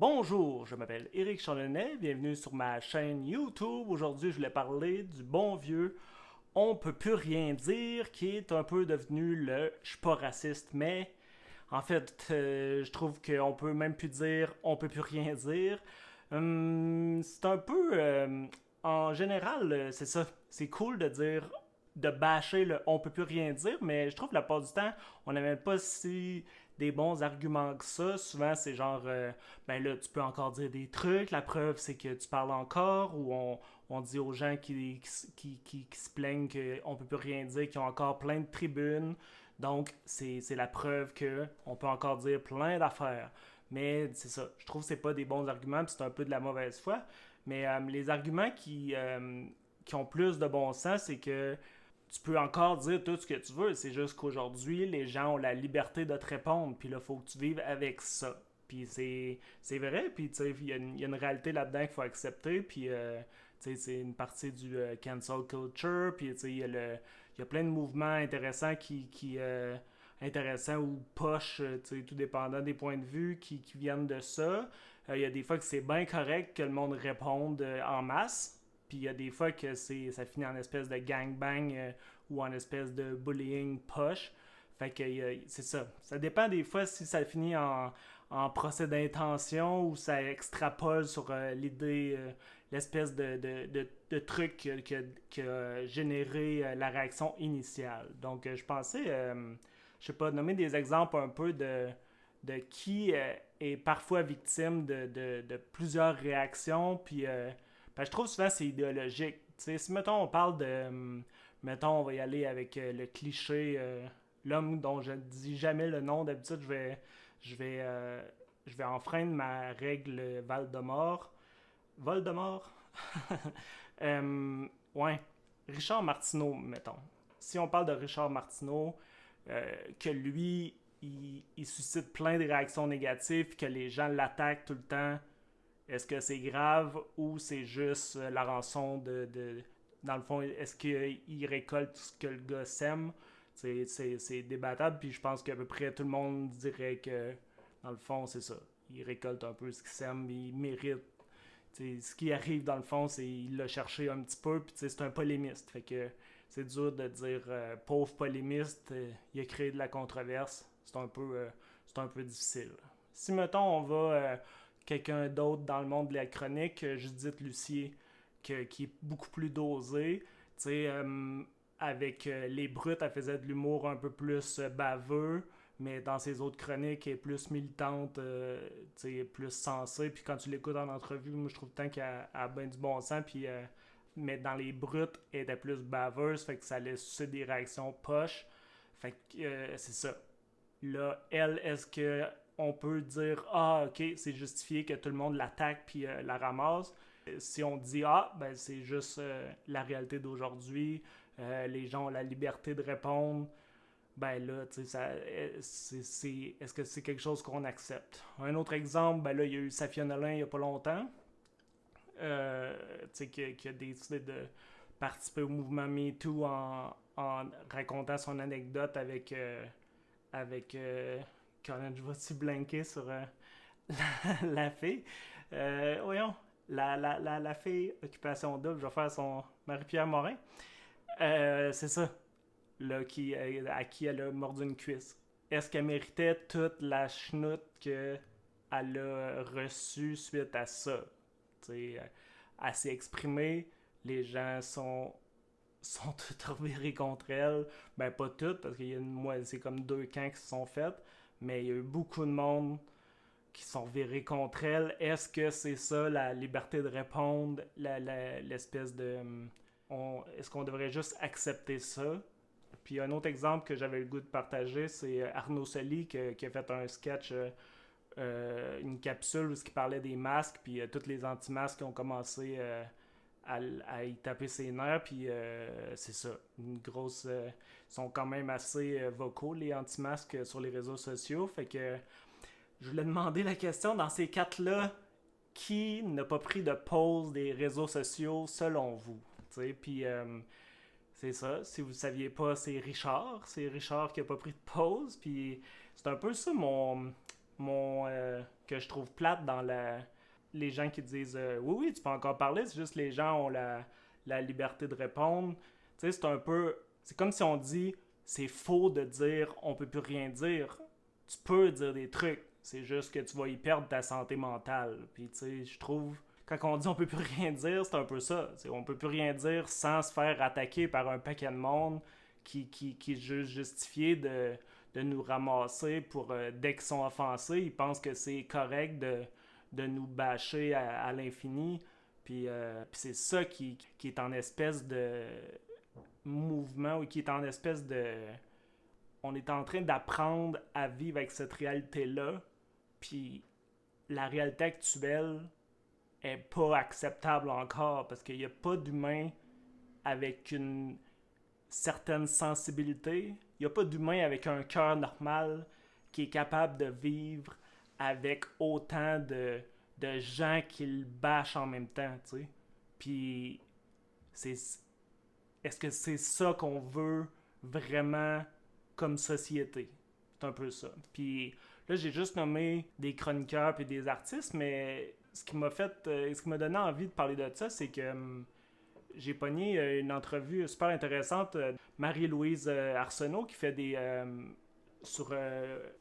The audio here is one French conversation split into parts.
Bonjour, je m'appelle Éric Chandonnet, bienvenue sur ma chaîne YouTube. Aujourd'hui, je voulais parler du bon vieux On peut plus rien dire qui est un peu devenu le je suis pas raciste, mais en fait, je trouve qu'on peut même plus dire on peut plus rien dire. C'est un peu en général, c'est ça. C'est cool de dire de bâcher le on peut plus rien dire, mais je trouve que la plupart du temps, on n'a même pas si des bons arguments que ça. Souvent, c'est genre, ben là, tu peux encore dire des trucs. La preuve, c'est que tu parles encore, ou on dit aux gens qui se plaignent qu'on peut plus rien dire, qui ont encore plein de tribunes. Donc, c'est la preuve qu'on peut encore dire plein d'affaires. Mais c'est ça, je trouve que c'est pas des bons arguments, puis c'est un peu de la mauvaise foi. Mais les arguments qui ont plus de bon sens, c'est que tu peux encore dire tout ce que tu veux. C'est juste qu'aujourd'hui, les gens ont la liberté de te répondre. Puis là, il faut que tu vives avec ça. Puis c'est vrai. Puis tu sais, il y a une réalité là-dedans qu'il faut accepter. Puis tu sais, c'est une partie du cancel culture. Puis tu sais, il y a plein de mouvements intéressants intéressants ou poches, tout dépendant des points de vue qui viennent de ça. Il y a des fois que c'est bien correct que le monde réponde en masse. Puis il y a des fois que ça finit en espèce de gangbang ou en espèce de bullying poche. Fait que c'est ça. Ça dépend des fois si ça finit en procès d'intention ou ça extrapole sur l'idée, l'espèce de truc qui a généré la réaction initiale. Donc je pensais, je sais pas, nommer des exemples un peu de qui est parfois victime de plusieurs réactions, puis ben, je trouve souvent que c'est idéologique. T'sais, si, mettons, on parle de. Mettons, on va y aller avec le cliché, l'homme dont je ne dis jamais le nom. D'habitude, je vais, euh, je vais enfreindre ma règle Val-de-Mort. Voldemort? Ouais. Richard Martineau, mettons. Si on parle de Richard Martineau, que lui, il suscite plein de réactions négatives, que les gens l'attaquent tout le temps, est-ce que c'est grave ou c'est juste la rançon Dans le fond, est-ce qu'il récolte ce que le gars sème? C'est débattable, puis je pense qu'à peu près tout le monde dirait que, dans le fond, c'est ça. Il récolte un peu ce qu'il sème, il mérite. Ce qui arrive, dans le fond, c'est qu'il l'a cherché un petit peu, puis c'est un polémiste. Fait que c'est dur de dire pauvre polémiste, il a créé de la controverse. C'est un peu difficile. Si, mettons, on va quelqu'un d'autre dans le monde de la chronique, Judith Lucier, qui est beaucoup plus dosée. Tu sais, avec Les Brutes, elle faisait de l'humour un peu plus baveux, mais dans ses autres chroniques, elle est plus militante, plus sensée. Puis quand tu l'écoutes en entrevue, moi je trouve tant qu'elle a bien du bon sens. Puis, mais dans Les Brutes, elle était plus baveuse, fait que ça laisse susciter des réactions poches. Fait que c'est ça. Là, elle, est-ce que on peut dire ah ok c'est justifié que tout le monde l'attaque puis la ramasse? Si on dit ah ben c'est juste la réalité d'aujourd'hui, les gens ont la liberté de répondre, ben là tu sais est-ce que c'est quelque chose qu'on accepte? Un autre exemple, ben là il y a eu Safia Nolin il y a pas longtemps, tu sais qui a décidé de participer au mouvement MeToo en racontant son anecdote avec Colin, je vais-tu blanquer sur la fille? Voyons, la fille Occupation Double, je vais faire son Marie-Pierre Morin. C'est ça, là, à qui elle a mordu une cuisse. Est-ce qu'elle méritait toute la chenoute qu'elle a reçue suite à ça? T'sais, elle s'est exprimée, les gens sont toutes revirées contre elle. Ben, pas toutes, parce qu'il y a c'est comme deux camps qui se sont faits, mais il y a eu beaucoup de monde qui sont virés contre elle. Est-ce que c'est ça, la liberté de répondre, l'espèce de... est-ce qu'on devrait juste accepter ça? Puis un autre exemple que j'avais le goût de partager, c'est Arnaud Soli qui a fait un sketch, une capsule où il parlait des masques, puis tous les anti-masques ont commencé à y taper ses nerfs, puis c'est ça, une grosse... ils sont quand même assez vocaux, les anti-masques, sur les réseaux sociaux, fait que je voulais demander la question, dans ces quatre-là, qui n'a pas pris de pause des réseaux sociaux selon vous? T'sais, puis c'est ça, si vous ne saviez pas, c'est Richard qui a pas pris de pause, puis c'est un peu ça que je trouve plate dans les gens qui disent oui, oui, tu peux encore parler, c'est juste les gens ont la liberté de répondre. Tu sais, c'est un peu. C'est comme si on dit c'est faux de dire on peut plus rien dire. Tu peux dire des trucs, c'est juste que tu vas y perdre ta santé mentale. Puis, tu sais, je trouve. Quand on dit on peut plus rien dire, c'est un peu ça. T'sais, on peut plus rien dire sans se faire attaquer par un paquet de monde qui juge justifié de nous ramasser pour dès qu'ils sont offensés, ils pensent que c'est correct de nous bâcher à l'infini. Puis c'est ça qui est en espèce de mouvement ou qui est en espèce de... On est en train d'apprendre à vivre avec cette réalité-là. Puis la réalité actuelle est pas acceptable encore parce qu'il n'y a pas d'humain avec une certaine sensibilité. Il n'y a pas d'humain avec un cœur normal qui est capable de vivre avec autant de gens qui le bâchent en même temps, tu sais. Puis, c'est, est-ce que c'est ça qu'on veut vraiment comme société? C'est un peu ça. Puis là, j'ai juste nommé des chroniqueurs puis des artistes, mais ce qui m'a donné envie de parler de ça, c'est que j'ai pogné une entrevue super intéressante. Marie-Louise Arsenault qui fait des sur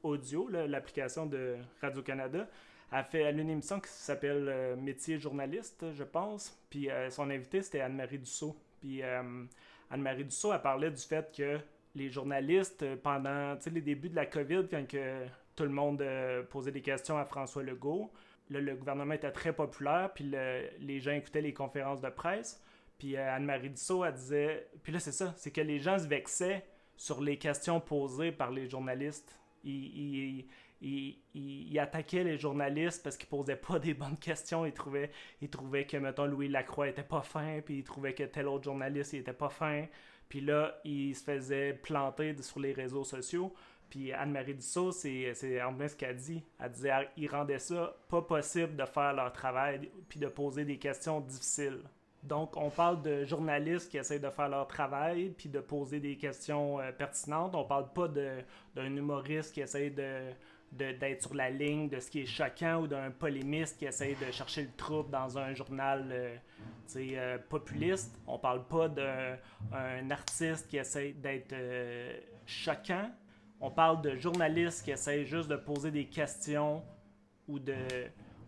audio, là, l'application de Radio-Canada. Elle a une émission qui s'appelle Métier journaliste, je pense. Puis son invité, c'était Anne-Marie Dussault. Puis Anne-Marie Dussault, elle parlait du fait que les journalistes, pendant les débuts de la COVID, quand que tout le monde posait des questions à François Legault, là, le gouvernement était très populaire, puis les gens écoutaient les conférences de presse. Puis Anne-Marie Dussault, elle disait... Puis là, c'est ça, c'est que les gens se vexaient sur les questions posées par les journalistes. Ils attaquaient les journalistes parce qu'ils posaient pas des bonnes questions. Ils trouvaient que, mettons, Louis Lacroix était pas fin, puis ils trouvaient que tel autre journaliste il était pas fin. Puis là, ils se faisaient planter sur les réseaux sociaux. Puis Anne-Marie Dussault, c'est en plein ce qu'elle dit. Elle disait qu'ils rendaient ça pas possible de faire leur travail puis de poser des questions difficiles. Donc, on parle de journalistes qui essayent de faire leur travail puis de poser des questions pertinentes. On parle pas d'un humoriste qui essaye d'être sur la ligne de ce qui est choquant ou d'un polémiste qui essaye de chercher le trouble dans un journal populiste. On parle pas d'un artiste qui essaye d'être choquant. On parle de journalistes qui essayent juste de poser des questions ou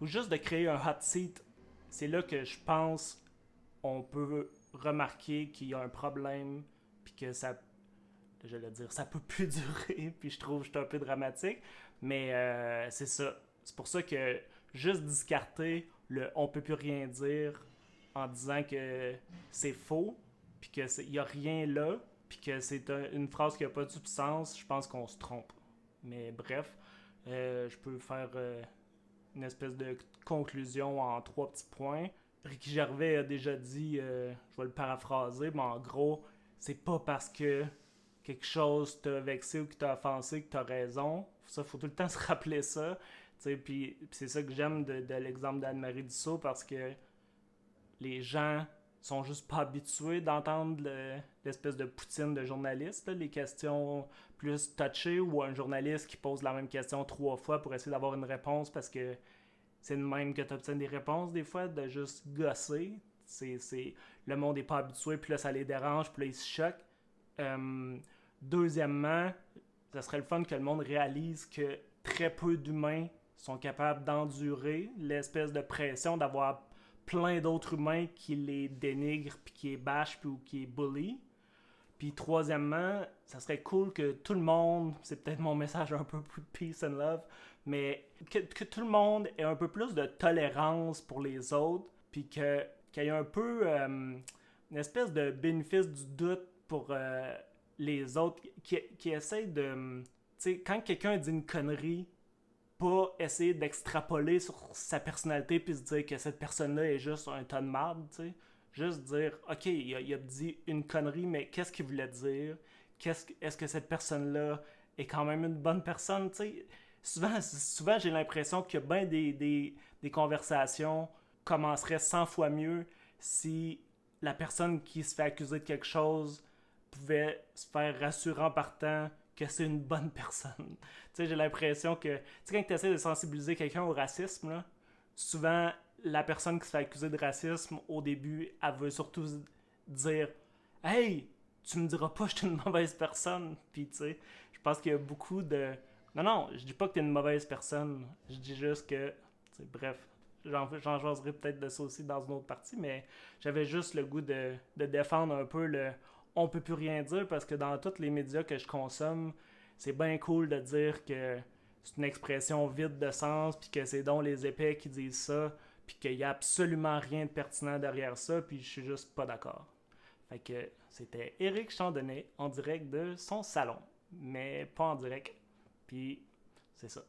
juste de créer un hot seat. C'est là que je pense on peut remarquer qu'il y a un problème puis que ça, je vais dire, ça peut plus durer puis je trouve que c'est un peu dramatique, mais c'est ça. C'est pour ça que juste discarter le on peut plus rien dire en disant que c'est faux puis qu'il y a rien là puis que c'est une phrase qui a pas de substance, je pense qu'on se trompe. Mais bref, je peux faire une espèce de conclusion en 3 petits points. Ricky Gervais a déjà dit, je vais le paraphraser, mais en gros, c'est pas parce que quelque chose t'a vexé ou qui t'a offensé que t'as raison. Ça, faut tout le temps se rappeler ça. Puis c'est ça que j'aime de l'exemple d'Anne-Marie Dussault, parce que les gens sont juste pas habitués d'entendre l'espèce de poutine de journaliste, là, les questions plus touchées, ou un journaliste qui pose la même question 3 fois pour essayer d'avoir une réponse parce que c'est de même que tu obtiens des réponses des fois, de juste gosser. Le monde n'est pas habitué, puis là ça les dérange, puis là ils se choquent. Deuxièmement, ça serait le fun que le monde réalise que très peu d'humains sont capables d'endurer l'espèce de pression d'avoir plein d'autres humains qui les dénigrent, puis qui les bâchent, puis ou qui les bullient. Puis troisièmement, ça serait cool que tout le monde, c'est peut-être mon message un peu plus peace and love, mais que tout le monde ait un peu plus de tolérance pour les autres, puis qu'il y ait un peu une espèce de bénéfice du doute pour les autres, qui essayent de... Tu sais, quand quelqu'un dit une connerie, pas essayer d'extrapoler sur sa personnalité puis se dire que cette personne-là est juste un tas de marde, tu sais. Juste dire, ok, il a dit une connerie, mais qu'est-ce qu'il voulait dire? Est-ce que cette personne-là est quand même une bonne personne, tu sais? Souvent, j'ai l'impression que bien des conversations commenceraient 100 fois mieux si la personne qui se fait accuser de quelque chose pouvait se faire rassurant partant que c'est une bonne personne. Tu sais, j'ai l'impression que, tu sais, quand tu essaies de sensibiliser quelqu'un au racisme, là, souvent, la personne qui se fait accuser de racisme, au début, elle veut surtout dire Hey, tu me diras pas que je suis une mauvaise personne. Puis, tu sais, je pense qu'il y a beaucoup de. Non, non, je dis pas que t'es une mauvaise personne. Je dis juste que. Bref, j'en jaserai peut-être de ça aussi dans une autre partie, mais j'avais juste le goût de défendre un peu le on peut plus rien dire parce que dans tous les médias que je consomme, c'est bien cool de dire que c'est une expression vide de sens, puis que c'est donc les épais qui disent ça, puis qu'il y a absolument rien de pertinent derrière ça, puis je suis juste pas d'accord. Fait que c'était Éric Chandonnet en direct de son salon, mais pas en direct. Puis c'est ça.